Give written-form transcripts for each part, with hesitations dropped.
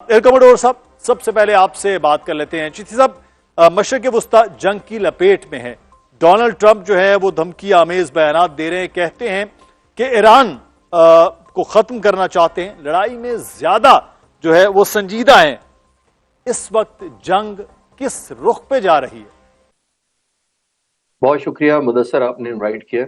Commodore साहब, सबसे पहले आपसे बात कर लेते हैं। चिश्ती साहब, मशरक़ वस्ता जंग की लपेट में है। डोनाल्ड ट्रंप जो है वो धमकी आमेज बयानात दे रहे हैं, कहते हैं कि ईरान को खत्म करना चाहते हैं, लड़ाई में ज्यादा जो है वो संजीदा है। इस वक्त जंग किस रुख पे जा रही है? बहुत शुक्रिया मुदस्सर, आपने इनवाइट किया।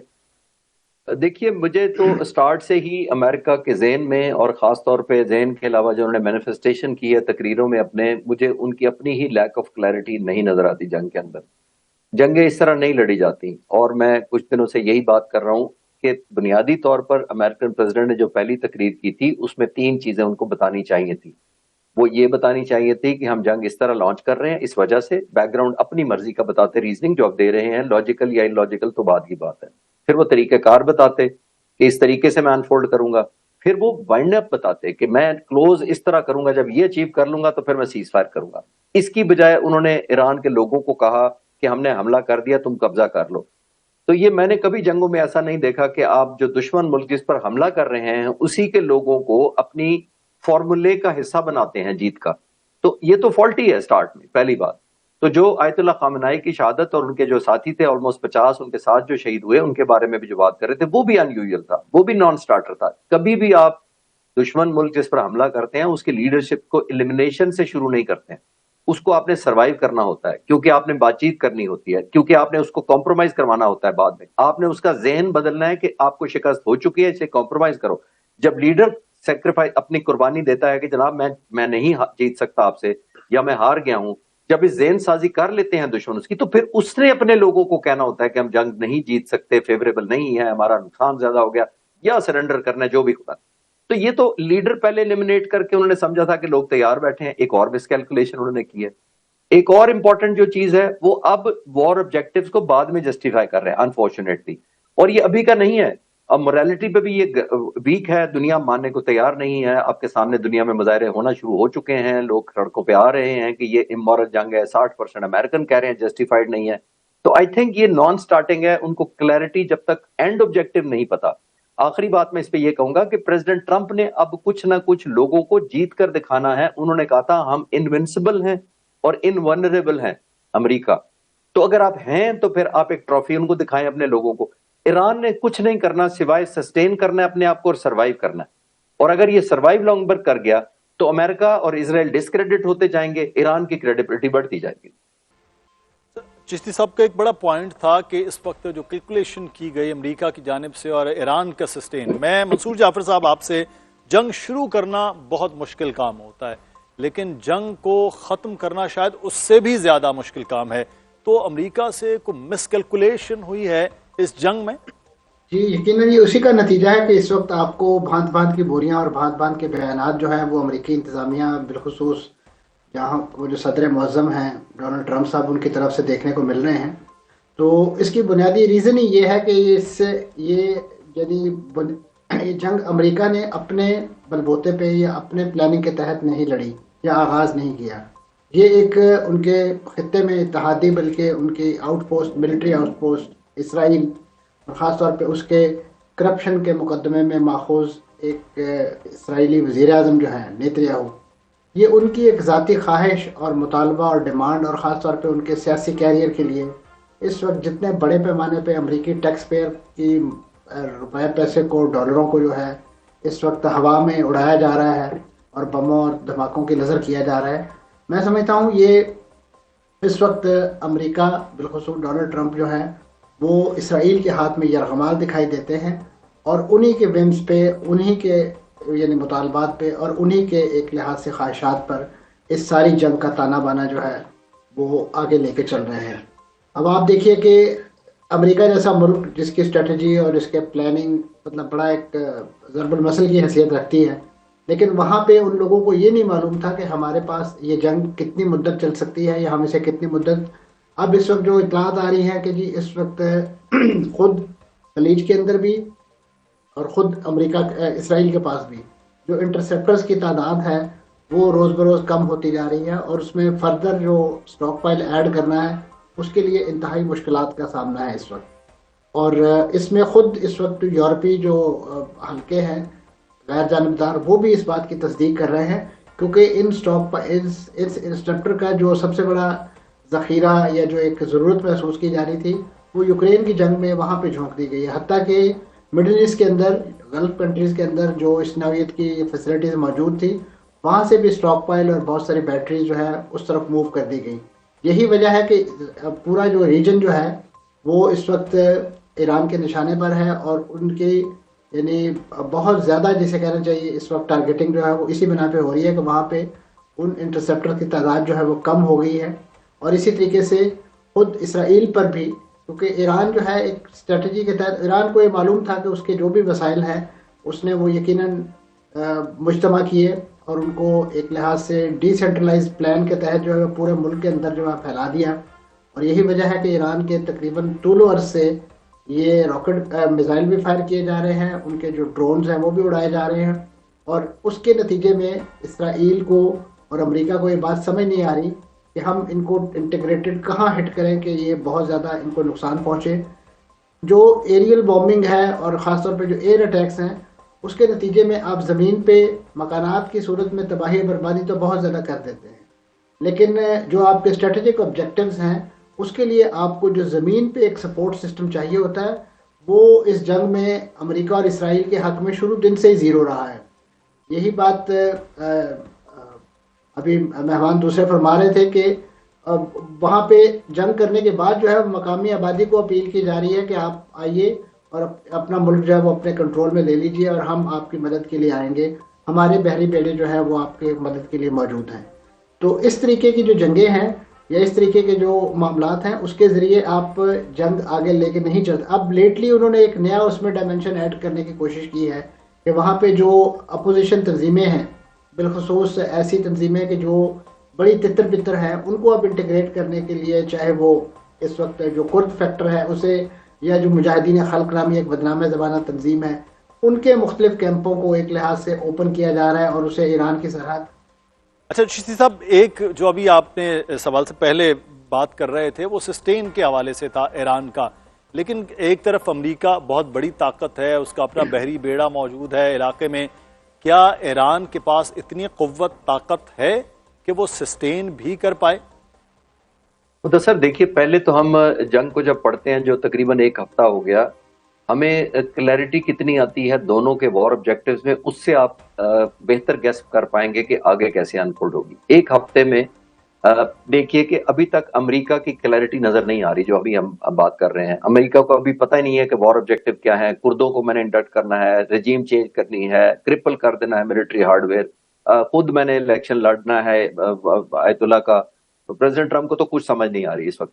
देखिए, मुझे तो स्टार्ट से ही अमेरिका के ज़हन में और ख़ास तौर पे ज़हन के अलावा जो उन्होंने मैनिफेस्टेशन की है तकरीरों में अपने, मुझे उनकी अपनी ही लैक ऑफ क्लैरिटी नहीं नज़र आती जंग के अंदर। जंगें इस तरह नहीं लड़ी जाती, और मैं कुछ दिनों से यही बात कर रहा हूँ कि बुनियादी तौर पर अमेरिकन प्रेसिडेंट ने जो पहली तकरीर की थी उसमें 3 चीज़ें उनको बतानी चाहिए थी। वो ये बतानी चाहिए थी कि हम जंग इस तरह लॉन्च कर रहे हैं, इस वजह से बैकग्राउंड अपनी मर्जी का बताते, रीजनिंग जो आप दे रहे हैं लॉजिकल या इलॉजिकल तो बाद की बात है। फिर वो तरीक़ेकार बताते कि इस तरीके से मैं अनफोल्ड करूंगा। फिर वो वाइंड अप बताते कि मैं क्लोज इस तरह करूंगा, जब ये अचीव कर लूंगा तो फिर मैं सीज फायर करूंगा। इसकी बजाय उन्होंने ईरान के लोगों को कहा कि हमने हमला कर दिया, तुम कब्जा कर लो। तो ये मैंने कभी जंगों में ऐसा नहीं देखा कि आप जो दुश्मन मुल्क जिस पर हमला कर रहे हैं उसी के लोगों को अपनी फॉर्मूले का हिस्सा बनाते हैं जीत का। तो ये तो फॉल्टी है स्टार्ट में, पहली बात। तो जो आयतुल्लाह खामनाई की शहादत और उनके जो साथी थे ऑलमोस्ट 50 उनके साथ जो शहीद हुए, उनके बारे में भी जो बात कर रहे थे, वो भी अनयूजुअल था, वो भी नॉन स्टार्टर था। कभी भी आप दुश्मन मुल्क जिस पर हमला करते हैं उसकी लीडरशिप को एलिमिनेशन से शुरू नहीं करते हैं, उसको आपने सर्वाइव करना होता है, क्योंकि आपने बातचीत करनी होती है, क्योंकि आपने उसको कॉम्प्रोमाइज करवाना होता है। बाद में आपने उसका ज़हन बदलना है कि आपको शिकस्त हो चुकी है, इसे कॉम्प्रोमाइज करो। जब लीडर सेक्रीफाइस अपनी कुर्बानी देता है कि जनाब मैं नहीं जीत सकता आपसे, या मैं हार गया हूं, जब इस ज़हन साजी कर लेते हैं दुश्मन उसकी, तो फिर उसने अपने लोगों को कहना होता है कि हम जंग नहीं जीत सकते, फेवरेबल नहीं है, हमारा नुकसान ज्यादा हो गया, या सरेंडर करना है, जो भी होगा। तो ये तो लीडर पहले एलिमिनेट करके उन्होंने समझा था कि लोग तैयार बैठे हैं। एक और मिसकैलकुलेशन उन्होंने की है। एक और इंपॉर्टेंट जो चीज है, वो अब वॉर ऑब्जेक्टिव्स को बाद में जस्टिफाई कर रहे हैं अनफॉर्चुनेटली, और ये अभी का नहीं है। अब मोरालिटी पे भी ये वीक है, दुनिया मानने को तैयार नहीं है। आपके सामने दुनिया में मुजाहरे होना शुरू हो चुके हैं, लोग सड़कों पे आ रहे हैं कि ये इमोरल जंग है। 60% अमेरिकन कह रहे हैं जस्टिफाइड नहीं है। तो आई थिंक ये नॉन स्टार्टिंग है, उनको क्लैरिटी जब तक एंड ऑब्जेक्टिव नहीं पता। आखिरी बात मैं इस पे ये कहूंगा कि प्रेसिडेंट ट्रंप ने अब कुछ ना कुछ लोगों को जीत कर दिखाना है। उन्होंने कहा था हम इनविंसिबल हैं और इनवनरेबल हैं अमेरिका। तो अगर आप हैं तो फिर आप एक ट्रॉफी उनको दिखाएं अपने लोगों को। ईरान ने कुछ नहीं करना सिवाय सस्टेन करना है अपने आप को और सर्वाइव करना है। और अगर ये सर्वाइव लॉन्ग कर गया तो अमेरिका और इजराइल डिस्क्रेडिट होते जाएंगे, ईरान की क्रेडिबिलिटी बढ़ती जाएगी। चिश्ती साहब का एक बड़ा पॉइंट था कि इस वक्त जो कैलकुलेशन की गई अमेरिका की जानिब से और ईरान का सस्टेन, मैं मंसूर जाफर साहब आपसे, जंग शुरू करना बहुत मुश्किल काम होता है, लेकिन जंग को ख़त्म करना शायद उससे भी ज़्यादा मुश्किल काम है। तो अमेरिका से कोई मिसकैलकुलेशन हुई है इस जंग में? जी यकीनन ये उसी का नतीजा है कि इस वक्त आपको भांत भांत की बोरियां और भांत भांत के बयानात जो हैं वो अमेरिकी इंतज़ामिया बिलखुसूस जहाँ वो जो सदर मुअज़्ज़म हैं डोनाल्ड ट्रंप साहब उनकी तरफ से देखने को मिल रहे हैं। तो इसकी बुनियादी रीज़न ही ये है कि ये जंग अमेरिका ने अपने बलबूते पे या अपने प्लानिंग के तहत नहीं लड़ी या आगाज़ नहीं किया। ये एक उनके खित्ते में इत्तेहादी, बल्कि उनकी आउटपोस्ट, मिलिट्री आउटपोस्ट इसराइल और ख़ास तौर पे उसके करप्शन के मुकदमे में माखूज़ एक इसराइली वज़ीर आज़म जो है नेतन्याहू, ये उनकी एक ज़ाती ख्वाहिश और मुतालबा और डिमांड, और ख़ास तौर पे उनके सियासी कैरियर के लिए इस वक्त जितने बड़े पैमाने पे अमेरिकी टैक्स पेयर की रुपए पैसे को, डॉलरों को जो है इस वक्त हवा में उड़ाया जा रहा है और बमों और धमाकों की नज़र किया जा रहा है। मैं समझता हूँ ये इस वक्त अमेरिका बिलखुसूस डोनाल्ड ट्रंप जो है वो इसराइल के हाथ में यरगमाल दिखाई देते हैं, और उन्हीं के विम्स पे, उन्हीं के यानी मुतालबात पे और उन्हीं के एक लिहाज से ख्वाहिशात पर इस सारी जंग का ताना बाना जो है वो आगे लेके चल रहे हैं। अब आप देखिए कि अमेरिका जैसा मुल्क जिसकी स्ट्रेटजी और इसके प्लानिंग मतलब बड़ा एक ज़रबुल मसल की हैसियत रखती है, लेकिन वहाँ पे उन लोगों को ये नहीं मालूम था कि हमारे पास ये जंग कितनी मुद्दत चल सकती है या हम इसे कितनी मुद्दत। अब इस वक्त जो इत्तलात आ रही हैं कि जी इस वक्त खुद खलीज के अंदर भी और ख़ुद अमेरिका इसराइल के पास भी जो इंटरसेप्टर्स की तादाद है वो रोज़ बरोज़ कम होती जा रही है, और उसमें फर्दर जो स्टॉक पाइल ऐड करना है उसके लिए इंतहाई मुश्किलात का सामना है इस वक्त। और इसमें ख़ुद इस वक्त यूरोपीय जो हल्के हैं गैर जानबदार, वो भी इस बात की तस्दीक कर रहे हैं کیونکہ اس انسٹرکٹر کا جو سب سے بڑا ذخیرہ یا جو ایک ضرورت محسوس کی جا رہی تھی وہ یوکرین کی جنگ میں وہاں پہ جھونک دی گئی ہے. حتیٰ کہ مڈل ایسٹ کے اندر، گلف کنٹریز کے اندر جو اس نوعیت کی فیسلٹیز موجود تھی، وہاں سے بھی اسٹاک پائل اور بہت ساری بیٹریز جو ہے اس طرف موو کر دی گئی. یہی وجہ ہے کہ پورا جو ریجن جو ہے وہ اس وقت ایران کے نشانے پر ہے، اور ان کی یعنی بہت زیادہ جسے کہنا چاہیے اس وقت ٹارگیٹنگ جو ہے وہ اسی بنا پہ ہو رہی ہے کہ وہاں پہ ان انٹرسیپٹر کی تعداد جو ہے وہ کم ہو گئی ہے. اور اسی طریقے سے خود اسرائیل پر بھی، کیونکہ ایران جو ہے ایک اسٹریٹجی کے تحت، ایران کو یہ معلوم تھا کہ اس کے جو بھی وسائل ہیں اس نے وہ یقیناً مجتمع کیے اور ان کو ایک لحاظ سے ڈی سینٹرلائز پلان کے تحت جو ہے پورے ملک کے اندر جو ہے پھیلا دیا. اور یہی وجہ ہے کہ ایران کے تقریباً طول و عرض سے یہ راکٹ میزائل بھی فائر کیے جا رہے ہیں، ان کے جو ڈرونز ہیں وہ بھی اڑائے جا رہے ہیں. اور اس کے نتیجے میں اسرائیل کو اور امریکہ کو یہ بات سمجھ نہیں آ رہی کہ ہم ان کو انٹیگریٹڈ کہاں ہٹ کریں کہ یہ بہت زیادہ ان کو نقصان پہنچے. جو ایریل بومبنگ ہے اور خاص طور پہ جو ایئر اٹیکس ہیں، اس کے نتیجے میں آپ زمین پہ مکانات کی صورت میں تباہی بربادی تو بہت زیادہ کر دیتے ہیں، لیکن جو آپ کے اسٹریٹجک آبجیکٹیوز ہیں اس کے لیے آپ کو جو زمین پہ ایک سپورٹ سسٹم چاہیے ہوتا ہے، وہ اس جنگ میں امریکہ اور اسرائیل کے حق میں شروع دن سے ہی زیرو رہا ہے. یہی بات ابھی مہمان دوسرے فرما رہے تھے کہ وہاں پہ جنگ کرنے کے بعد جو ہے مقامی آبادی کو اپیل کی جا رہی ہے کہ آپ آئیے اور اپنا ملک جو ہے وہ اپنے کنٹرول میں لے لیجئے اور ہم آپ کی مدد کے لیے آئیں گے، ہمارے بحری بیڑے جو ہے وہ آپ کے مدد کے لیے موجود ہیں. تو اس طریقے کی جو جنگیں ہیں یا اس طریقے کے جو معاملات ہیں اس کے ذریعے آپ جنگ آگے لے کے نہیں چلتے. اب لیٹلی انہوں نے ایک نیا اس میں ڈائمنشن ایڈ کرنے کی کوشش کی ہے کہ وہاں پہ جو اپوزیشن تنظیمیں ہیں، بالخصوص ایسی تنظیمیں کہ جو بڑی تتر بتر ہیں، ان کو اب انٹیگریٹ کرنے کے لیے، چاہے وہ اس وقت جو کرد فیکٹر ہے اسے، یا جو مجاہدین خلق نامی ایک بدنام زبانہ تنظیم ہے، ان کے مختلف کیمپوں کو ایک لحاظ سے اوپن کیا جا رہا ہے اور اسے ایران کی سرحد. اچھا چشتی صاحب، ایک جو ابھی آپ نے سوال سے پہلے بات کر رہے تھے وہ سسٹین کے حوالے سے تھا ایران کا، لیکن ایک طرف امریکہ بہت بڑی طاقت ہے، اس کا اپنا بحری بیڑا موجود ہے علاقے میں. کیا ایران کے پاس اتنی قوت طاقت ہے کہ وہ سسٹین بھی کر پائے؟ تو سر دیکھیے، پہلے تو ہم جنگ کو جب پڑھتے ہیں جو تقریباً ایک ہفتہ ہو گیا، ہمیں کلیئرٹی کتنی آتی ہے دونوں کے وار آبجیکٹیوز میں، اس سے آپ بہتر گیس کر پائیں گے کہ آگے کیسے انفولڈ ہوگی. ایک ہفتے میں دیکھیے کہ ابھی تک امریکہ کی کلیئرٹی نظر نہیں آ رہی. جو ابھی ہم بات کر رہے ہیں، امریکہ کو ابھی پتہ ہی نہیں ہے کہ وار آبجیکٹیو کیا ہے. کردوں کو میں نے انڈکٹ کرنا ہے، رجیم چینج کرنی ہے، کرپل کر دینا ہے ملٹری ہارڈ ویئر، خود میں نے الیکشن لڑنا ہے آیت اللہ کا. تو پریزیڈنٹ ٹرمپ کو تو کچھ سمجھ نہیں آ رہی اس وقت.